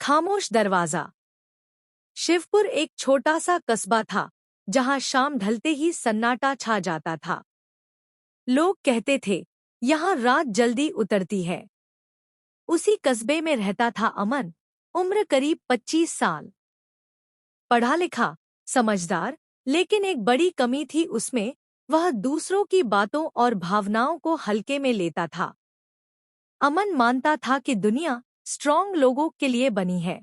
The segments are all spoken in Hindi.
खामोश दरवाजा। शिवपुर एक छोटा सा कस्बा था जहां शाम ढलते ही सन्नाटा छा जाता था। लोग कहते थे यहाँ रात जल्दी उतरती है। उसी कस्बे में रहता था अमन, उम्र करीब 25 साल। पढ़ा लिखा, समझदार, लेकिन एक बड़ी कमी थी उसमें। वह दूसरों की बातों और भावनाओं को हल्के में लेता था। अमन मानता था कि दुनिया स्ट्रॉन्ग लोगों के लिए बनी है।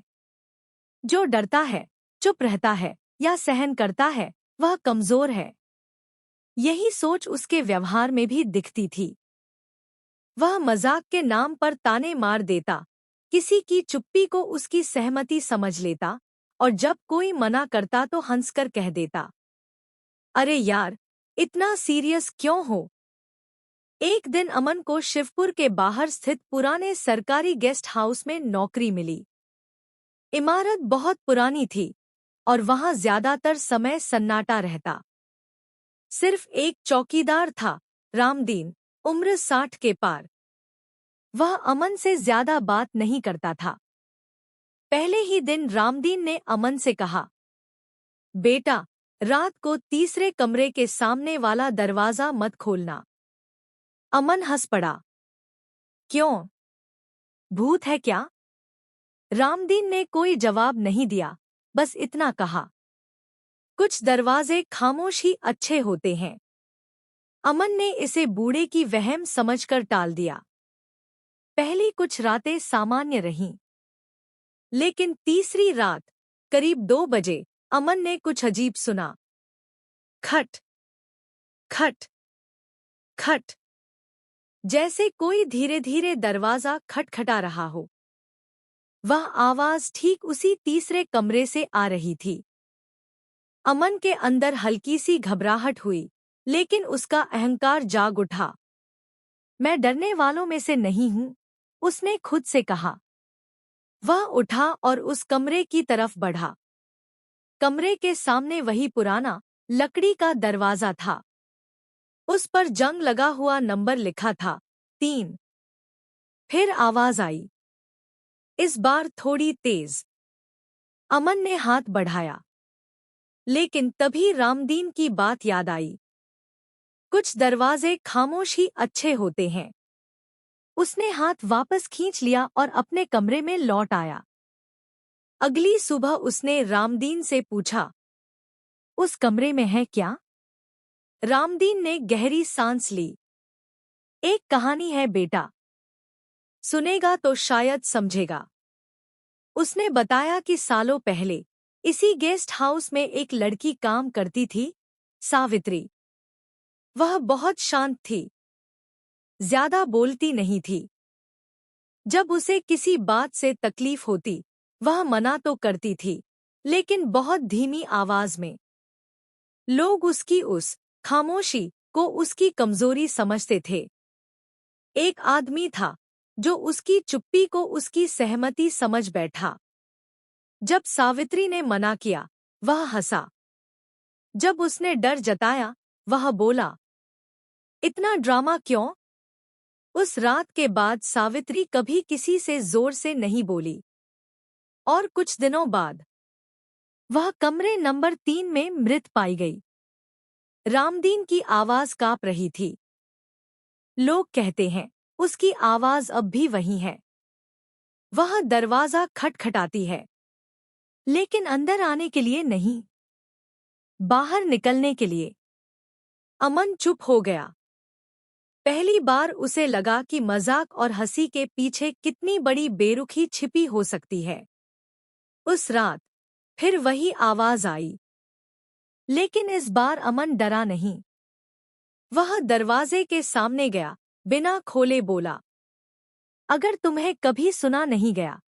जो डरता है, चुप रहता है या सहन करता है, वह कमजोर है। यही सोच उसके व्यवहार में भी दिखती थी। वह मजाक के नाम पर ताने मार देता, किसी की चुप्पी को उसकी सहमति समझ लेता, और जब कोई मना करता तो हंसकर कह देता, अरे यार, इतना सीरियस क्यों हो। एक दिन अमन को शिवपुर के बाहर स्थित पुराने सरकारी गेस्ट हाउस में नौकरी मिली। इमारत बहुत पुरानी थी और वहां ज्यादातर समय सन्नाटा रहता। सिर्फ एक चौकीदार था, रामदीन, उम्र 60 के पार। वह अमन से ज्यादा बात नहीं करता था। पहले ही दिन रामदीन ने अमन से कहा, बेटा, रात को तीसरे कमरे के सामने वाला दरवाजा मत खोलना। अमन हंस पड़ा। क्यों? भूत है क्या? रामदीन ने कोई जवाब नहीं दिया, बस इतना कहा, कुछ दरवाजे खामोश ही अच्छे होते हैं। अमन ने इसे बूढ़े की वहम समझकर टाल दिया। पहली कुछ रातें सामान्य रहीं, लेकिन तीसरी रात करीब 2 बजे अमन ने कुछ अजीब सुना। खट खट खट, जैसे कोई धीरे धीरे दरवाजा खटखटा रहा हो। वह आवाज ठीक उसी तीसरे कमरे से आ रही थी। अमन के अंदर हल्की सी घबराहट हुई, लेकिन उसका अहंकार जाग उठा। मैं डरने वालों में से नहीं हूं, उसने खुद से कहा। वह उठा और उस कमरे की तरफ बढ़ा। कमरे के सामने वही पुराना लकड़ी का दरवाजा था। उस पर जंग लगा हुआ नंबर लिखा था, 3। फिर आवाज आई, इस बार थोड़ी तेज। अमन ने हाथ बढ़ाया, लेकिन तभी रामदीन की बात याद आई। कुछ दरवाजे खामोश ही अच्छे होते हैं। उसने हाथ वापस खींच लिया और अपने कमरे में लौट आया। अगली सुबह उसने रामदीन से पूछा, उस कमरे में है क्या? रामदीन ने गहरी सांस ली। एक कहानी है बेटा, सुनेगा तो शायद समझेगा। उसने बताया कि सालों पहले इसी गेस्ट हाउस में एक लड़की काम करती थी, सावित्री। वह बहुत शांत थी, ज्यादा बोलती नहीं थी। जब उसे किसी बात से तकलीफ होती, वह मना तो करती थी, लेकिन बहुत धीमी आवाज में। लोग उसकी उस खामोशी को उसकी कमजोरी समझते थे। एक आदमी था जो उसकी चुप्पी को उसकी सहमति समझ बैठा। जब सावित्री ने मना किया, वह हंसा। जब उसने डर जताया, वह बोला, इतना ड्रामा क्यों? उस रात के बाद सावित्री कभी किसी से जोर से नहीं बोली। और कुछ दिनों बाद वह कमरे नंबर 3 में मृत पाई गई। रामदीन की आवाज कांप रही थी। लोग कहते हैं उसकी आवाज अब भी वही है। वह दरवाजा खटखटाती है, लेकिन अंदर आने के लिए नहीं, बाहर निकलने के लिए। अमन चुप हो गया। पहली बार उसे लगा कि मजाक और हंसी के पीछे कितनी बड़ी बेरुखी छिपी हो सकती है। उस रात फिर वही आवाज आई, लेकिन इस बार अमन डरा नहीं। वह दरवाजे के सामने गया, बिना खोले बोला, अगर तुम्हें कभी सुना नहीं गया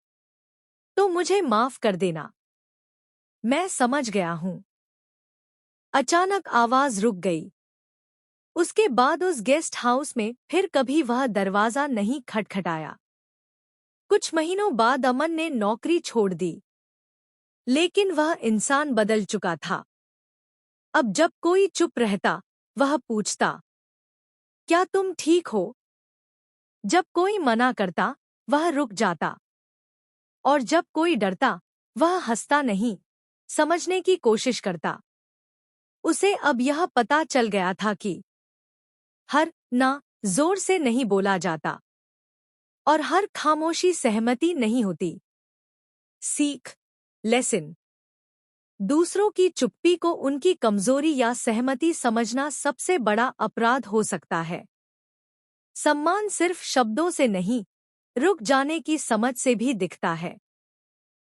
तो मुझे माफ कर देना, मैं समझ गया हूं। अचानक आवाज रुक गई। उसके बाद उस गेस्ट हाउस में फिर कभी वह दरवाजा नहीं खटखटाया। कुछ महीनों बाद अमन ने नौकरी छोड़ दी, लेकिन वह इंसान बदल चुका था। अब जब कोई चुप रहता, वह पूछता, क्या तुम ठीक हो? जब कोई मना करता, वह रुक जाता। और जब कोई डरता वह हंसता नहीं, समझने की कोशिश करता। उसे अब यह पता चल गया था कि हर ना जोर से नहीं बोला जाता और हर खामोशी सहमति नहीं होती। सीख, लेसन। दूसरों की चुप्पी को उनकी कमजोरी या सहमति समझना सबसे बड़ा अपराध हो सकता है। सम्मान सिर्फ शब्दों से नहीं, रुक जाने की समझ से भी दिखता है।